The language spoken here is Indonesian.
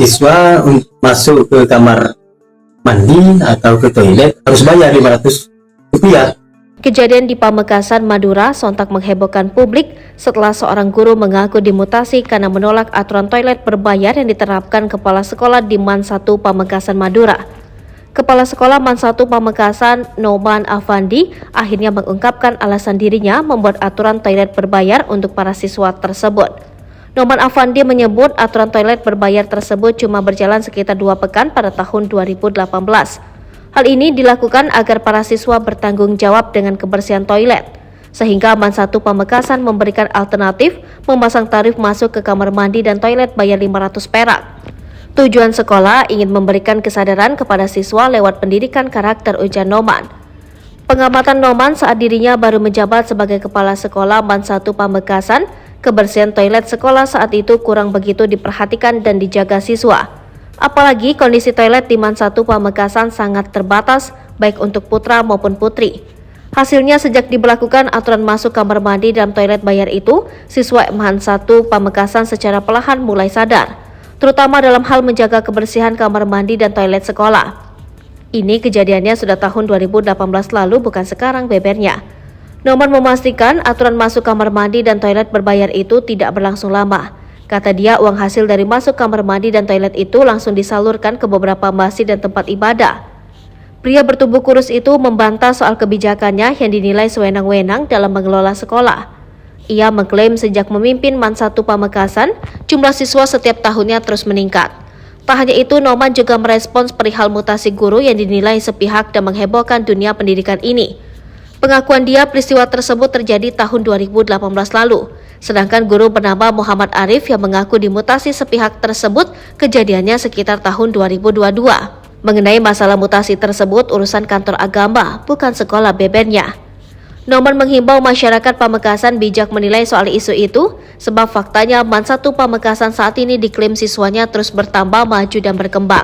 siswa masuk ke kamar mandi atau ke toilet harus bayar 500 rupiah. Kejadian di Pamekasan, Madura sontak menghebohkan publik setelah seorang guru mengaku dimutasi karena menolak aturan toilet berbayar yang diterapkan Kepala Sekolah di MAN 1 Pamekasan, Madura. Kepala Sekolah MAN 1 Pamekasan, Noman Afandi, akhirnya mengungkapkan alasan dirinya membuat aturan toilet berbayar untuk para siswa tersebut. Noman Afandi menyebut aturan toilet berbayar tersebut cuma berjalan sekitar 2 pekan pada tahun 2018. Hal ini dilakukan agar para siswa bertanggung jawab dengan kebersihan toilet, sehingga MAN 1 Pamekasan memberikan alternatif memasang tarif masuk ke kamar mandi dan toilet bayar 500 perak. Tujuan sekolah ingin memberikan kesadaran kepada siswa lewat pendidikan karakter, ujar Noman. Pengamatan Noman saat dirinya baru menjabat sebagai Kepala Sekolah MAN 1 Pamekasan, kebersihan toilet sekolah saat itu kurang begitu diperhatikan dan dijaga siswa. Apalagi kondisi toilet di MAN 1 Pamekasan sangat terbatas, baik untuk putra maupun putri. Hasilnya sejak diberlakukan aturan masuk kamar mandi dan toilet bayar itu, siswa MAN 1 Pamekasan secara perlahan mulai sadar, terutama dalam hal menjaga kebersihan kamar mandi dan toilet sekolah. Ini kejadiannya sudah tahun 2018 lalu, bukan sekarang, bebernya. Noman memastikan aturan masuk kamar mandi dan toilet berbayar itu tidak berlangsung lama. Kata dia, uang hasil dari masuk kamar mandi dan toilet itu langsung disalurkan ke beberapa masjid dan tempat ibadah. Pria bertubuh kurus itu membantah soal kebijakannya yang dinilai sewenang-wenang dalam mengelola sekolah. Ia mengklaim sejak memimpin MAN 1 Pamekasan, jumlah siswa setiap tahunnya terus meningkat. Tak hanya itu, Noman juga merespons perihal mutasi guru yang dinilai sepihak dan menghebohkan dunia pendidikan ini. Pengakuan dia, peristiwa tersebut terjadi tahun 2018 lalu. Sedangkan guru bernama Muhammad Arif yang mengaku dimutasi sepihak tersebut kejadiannya sekitar tahun 2022. Mengenai masalah mutasi tersebut urusan kantor agama, bukan sekolah, bebernya. Noman menghimbau masyarakat Pamekasan bijak menilai soal isu itu, sebab faktanya MAN 1 Pamekasan saat ini diklaim siswanya terus bertambah, maju dan berkembang.